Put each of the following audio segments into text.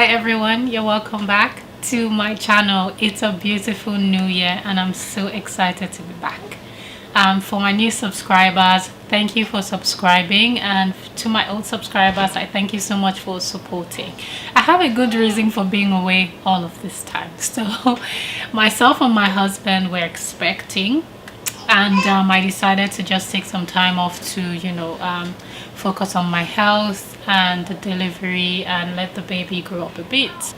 everyone, you're welcome back to my channel. It's a beautiful new year and I'm so excited to be back. For my new subscribers, thank you for subscribing, and to my old subscribers, I thank you so much for supporting. I have a good reason for being away all of this time. So myself and my husband were expecting, and I decided to just take some time off to focus on my health and the delivery and let the baby grow up a bit.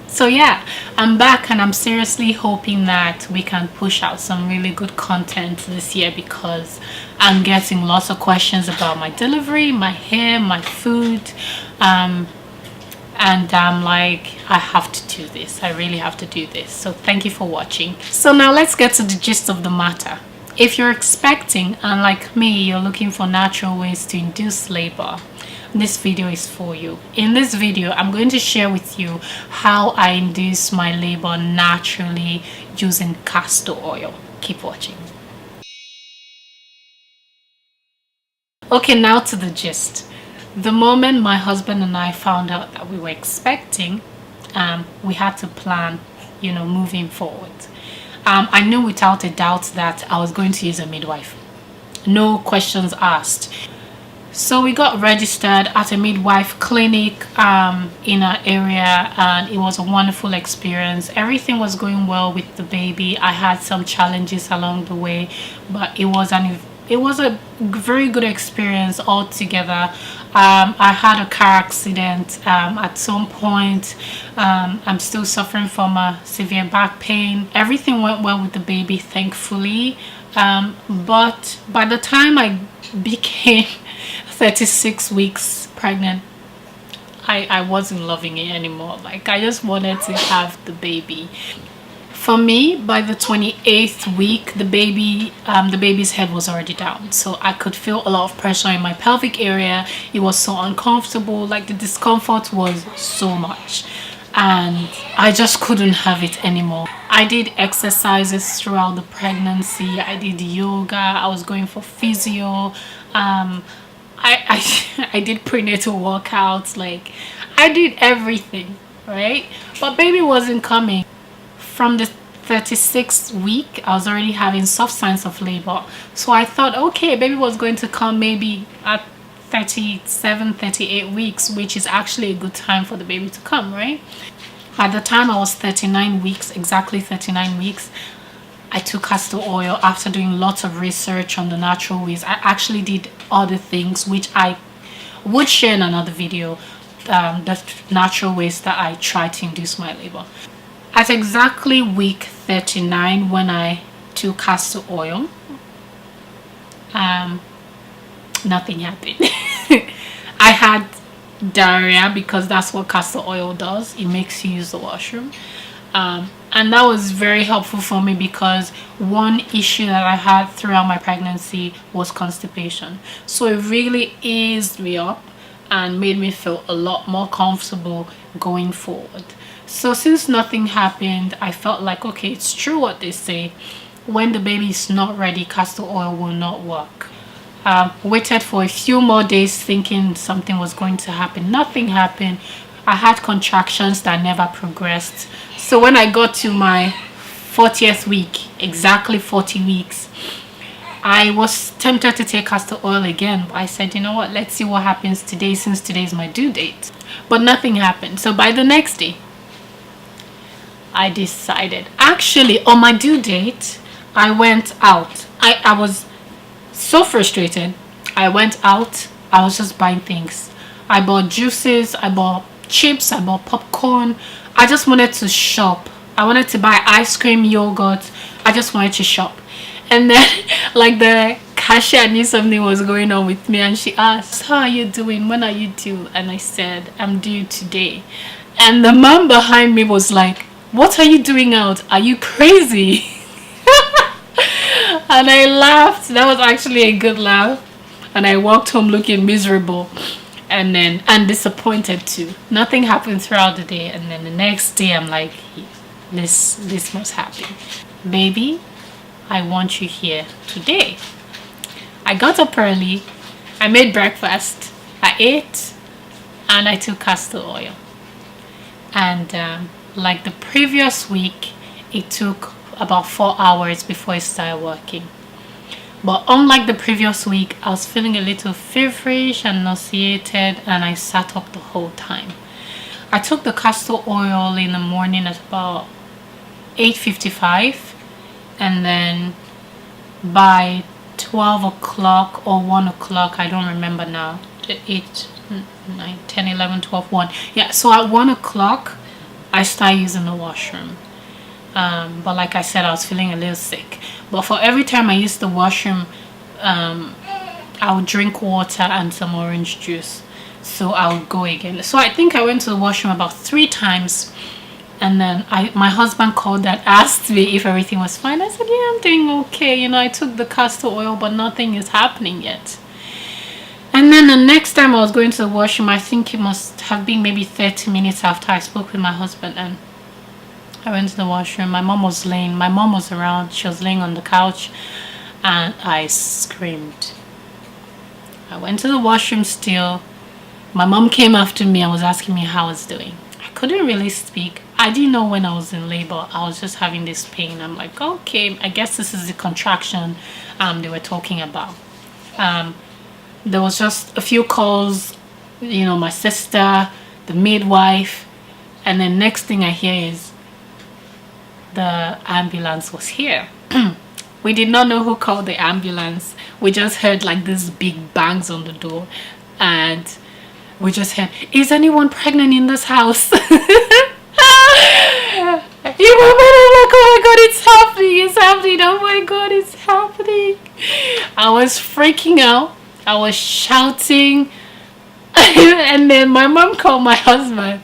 So yeah, I'm back and I'm seriously hoping that we can push out some really good content this year, because I'm getting lots of questions about my delivery, my hair, my food, and I'm like, I have to do this. I really have to do this. So thank you for watching. So now let's get to the gist of the matter. If you're expecting, and like me, you're looking for natural ways to induce labor, this video is for you. In this video, I'm going to share with you how I induce my labor naturally using castor oil. Keep watching. Okay, now to the gist. The moment my husband and I found out that we were expecting, we had to plan, moving forward. I knew without a doubt that I was going to use a midwife. No questions asked. So we got registered at a midwife clinic in our area, and it was a wonderful experience. Everything was going well with the baby. I had some challenges along the way, but it was a very good experience altogether. I had a car accident at some point. I'm still suffering from a severe back pain. Everything went well with the baby, thankfully. But by the time I became 36 weeks pregnant, I wasn't loving it anymore. Like, I just wanted to have the baby. For me, by the 28th week, the baby's head was already down, so I could feel a lot of pressure in my pelvic area. It was so uncomfortable. Like, the discomfort was so much, and I just couldn't have it anymore. I did exercises throughout the pregnancy. I did yoga. I was going for physio. I did prenatal workouts. Like, I did everything, right? But baby wasn't coming. From the 36th week, I was already having soft signs of labor. So I thought, okay, baby was going to come maybe at 37, 38 weeks, which is actually a good time for the baby to come, right? By the time I was 39 weeks, exactly 39 weeks, I took castor oil after doing lots of research on the natural ways. I actually did other things, which I would share in another video, the natural ways that I tried to induce my labor. At exactly week 39, when I took castor oil, nothing happened. I had diarrhea, because that's what castor oil does. It makes you use the washroom. And that was very helpful for me, because one issue that I had throughout my pregnancy was constipation. So it really eased me up and made me feel a lot more comfortable going forward. So since nothing happened, I felt like, okay, it's true what they say. When the baby is not ready, castor oil will not work. Waited for a few more days thinking something was going to happen. Nothing happened. I had contractions that never progressed. So when I got to my 40th week, exactly 40 weeks, I was tempted to take castor oil again. But I said, you know what, let's see what happens today, since today is my due date. But nothing happened. So by the next day, I decided, actually on my due date, I went out. I was so frustrated. I went out. I was just buying things. I bought juices, I bought chips, I bought popcorn. I just wanted to shop. I wanted to buy ice cream, yogurt. I just wanted to shop. And then like, the cashier knew something was going on with me, and she asked, how are you doing? When are you due? And I said, I'm due today. And the man behind me was like, what are you doing out? Are you crazy? And I laughed. That was actually a good laugh. And I walked home looking miserable and disappointed too. Nothing happened throughout the day, and then the next day I'm like, this must happen. Baby, I want you here today. I got up early. I made breakfast. I ate, and I took castor oil. And like the previous week, it took about 4 hours before it started working. But unlike the previous week, I was feeling a little feverish and nauseated, and I sat up the whole time. I took the castor oil in the morning at about 8:55, and then by 12 o'clock or 1 o'clock, I don't remember now, 8, 9, 10, 11, 12, 1. Yeah, so at 1 o'clock, I started using the washroom. But like I said, I was feeling a little sick. But for every time I used the washroom, I would drink water and some orange juice. So I would go again. So I think I went to the washroom about 3 times. And then my husband called and asked me if everything was fine. I said, yeah, I'm doing okay. You know, I took the castor oil, but nothing is happening yet. And then the next time I was going to the washroom, I think it must have been maybe 30 minutes after I spoke with my husband, and I went to the washroom. My mom was around. She was laying on the couch, and I screamed. I went to the washroom still. My mom came after me and was asking me how I was doing. I couldn't really speak. I didn't know when I was in labor. I was just having this pain. I'm like, okay, I guess this is the contraction they were talking about. There was just a few calls, you know, my sister, the midwife, and then next thing I hear is the ambulance was here. We did not know who called the ambulance. We just heard like these big bangs on the door, and we just heard, is anyone pregnant in this house? You were like, oh my god, it's happening, oh my god, it's happening. I was freaking out. I was shouting. And then my mom called my husband,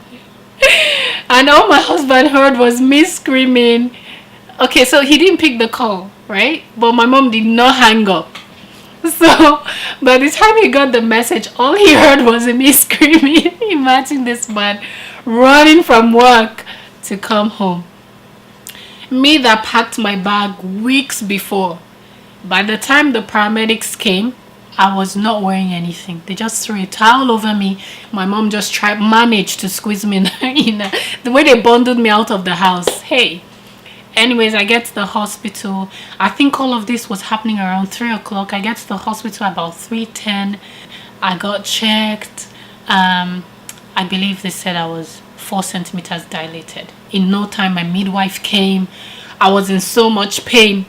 and all my husband heard was me screaming. Okay, so he didn't pick the call, right? But my mom did not hang up. So by the time he got the message, all he heard was me screaming. Imagine this man running from work to come home. Me that packed my bag weeks before. By the time the paramedics came, I was not wearing anything. They just threw a towel over me. My mom just managed to squeeze me in the way they bundled me out of the house. Hey. Anyways, I get to the hospital. I think all of this was happening around 3 o'clock. I get to the hospital about 3:10. I got checked. I believe they said I was 4 centimeters dilated. In no time, my midwife came. I was in so much pain.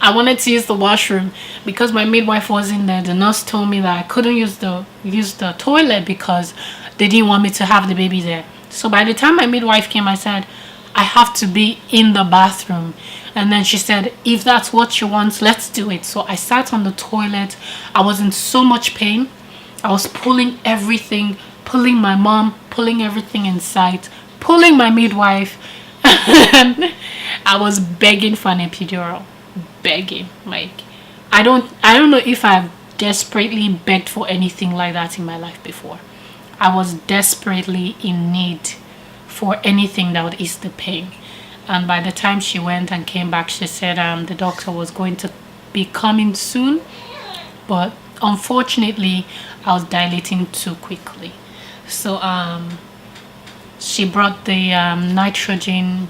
I wanted to use the washroom because my midwife wasn't there. The nurse told me that I couldn't use the toilet because they didn't want me to have the baby there. So by the time my midwife came, I said, I have to be in the bathroom. And then she said, if that's what you want, let's do it. So I sat on the toilet. I was in so much pain. I was pulling everything, pulling my mom, pulling everything in sight, pulling my midwife. And I was begging for an epidural. Begging. Like, I don't know if I've desperately begged for anything like that in my life before. I was desperately in need for anything that would ease the pain. And by the time she went and came back, she said the doctor was going to be coming soon, but unfortunately I was dilating too quickly. So she brought the nitrogen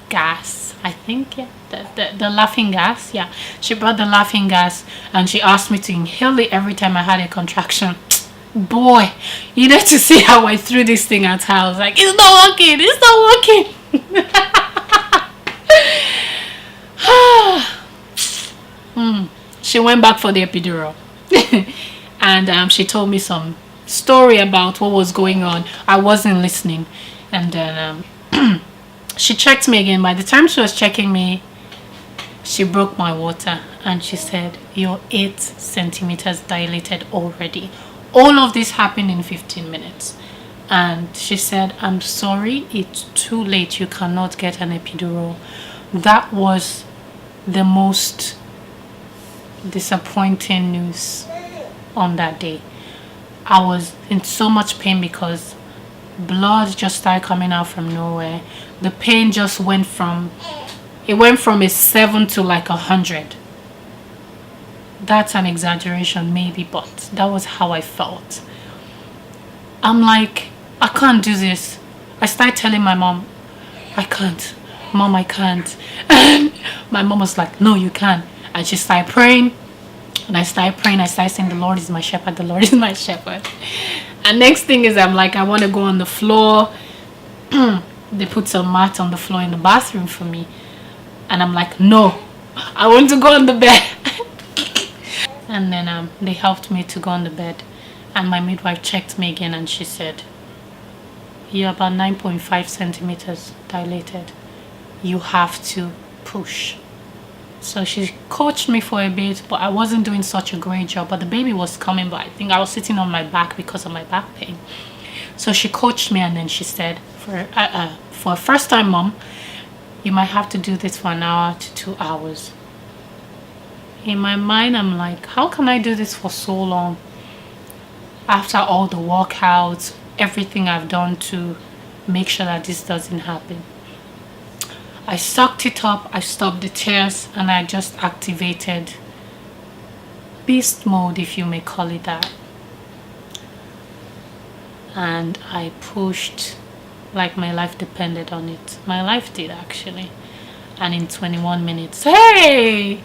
gas, I think, yeah, the laughing gas. Yeah, she brought the laughing gas, and she asked me to inhale it every time I had a contraction. Boy, you need to see how I threw this thing at her. I was like, it's not working, it's not working. She went back for the epidural. And she told me some story about what was going on. I wasn't listening. And then she checked me again. By the time she was checking me, she broke my water and she said, you're 8 centimeters dilated already. All of this happened in 15 minutes. And she said, I'm sorry, it's too late. You cannot get an epidural. That was the most disappointing news on that day. I was in so much pain because blood just started coming out from nowhere. The pain just went from a 7 to like 100. That's an exaggeration maybe, but that was how I felt. I'm like, I can't do this. I started telling my mom, I can't. Mom, I can't. And my mom was like, no, you can. And she started praying. And I started praying. I started saying, the Lord is my shepherd. The Lord is my shepherd. And next thing is, I'm like, I want to go on the floor. They put some mat on the floor in the bathroom for me. And I'm like, no, I want to go on the bed. And then they helped me to go on the bed. And my midwife checked me again and she said, you're about 9.5 centimeters dilated. You have to push. So she coached me for a bit, but I wasn't doing such a great job. But the baby was coming, but I think I was sitting on my back because of my back pain. So she coached me and then she said, for a first time mom, you might have to do this for an hour to 2 hours. In my mind, I'm like, how can I do this for so long? After all the workouts, everything I've done to make sure that this doesn't happen. I sucked it up, I stopped the tears, and I just activated beast mode, if you may call it that. And I pushed like my life depended on it. My life did, actually. And in 21 minutes, hey!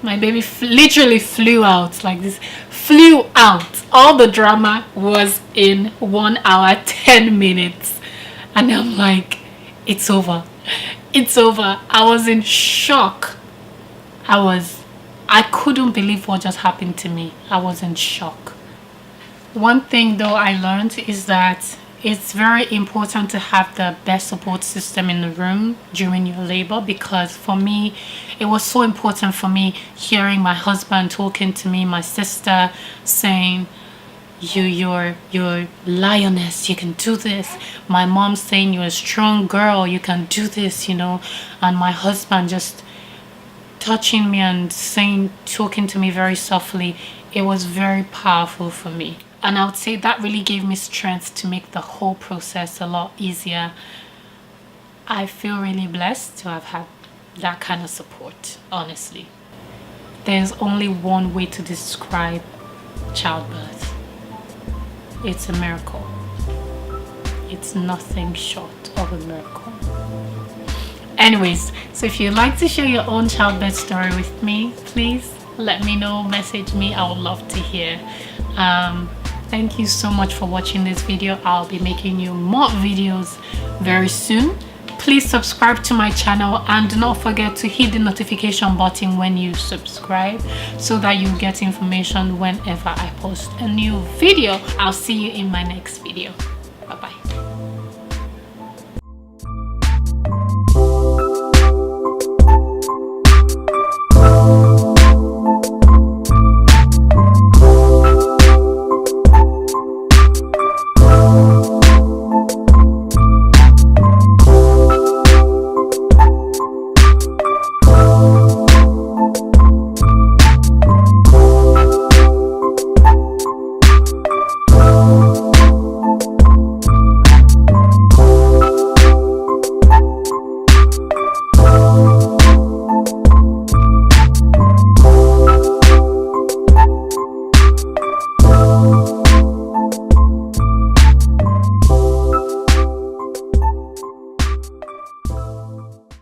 My baby literally flew out like this. Flew out. All the drama was in 1 hour, 10 minutes. And I'm like, it's over. It's over. I was in shock. I couldn't believe what just happened to me. I was in shock. One thing though I learned is that it's very important to have the best support system in the room during your labor, because for me, it was so important for me hearing my husband talking to me, my sister saying, you're lioness, you can do this. My mom saying you're a strong girl, you can do this, you know. And my husband just touching me and talking to me very softly. It was very powerful for me. And I would say that really gave me strength to make the whole process a lot easier. I feel really blessed to have had that kind of support, honestly. There's only one way to describe childbirth. It's a miracle. It's nothing short of a miracle. Anyways, so if you'd like to share your own childbirth story with me, please let me know, message me. I would love to hear. Thank you so much for watching this video. I'll be making you more videos very soon. Please subscribe to my channel and do not forget to hit the notification button when you subscribe so that you get information whenever I post a new video. I'll see you in my next video. Bye bye.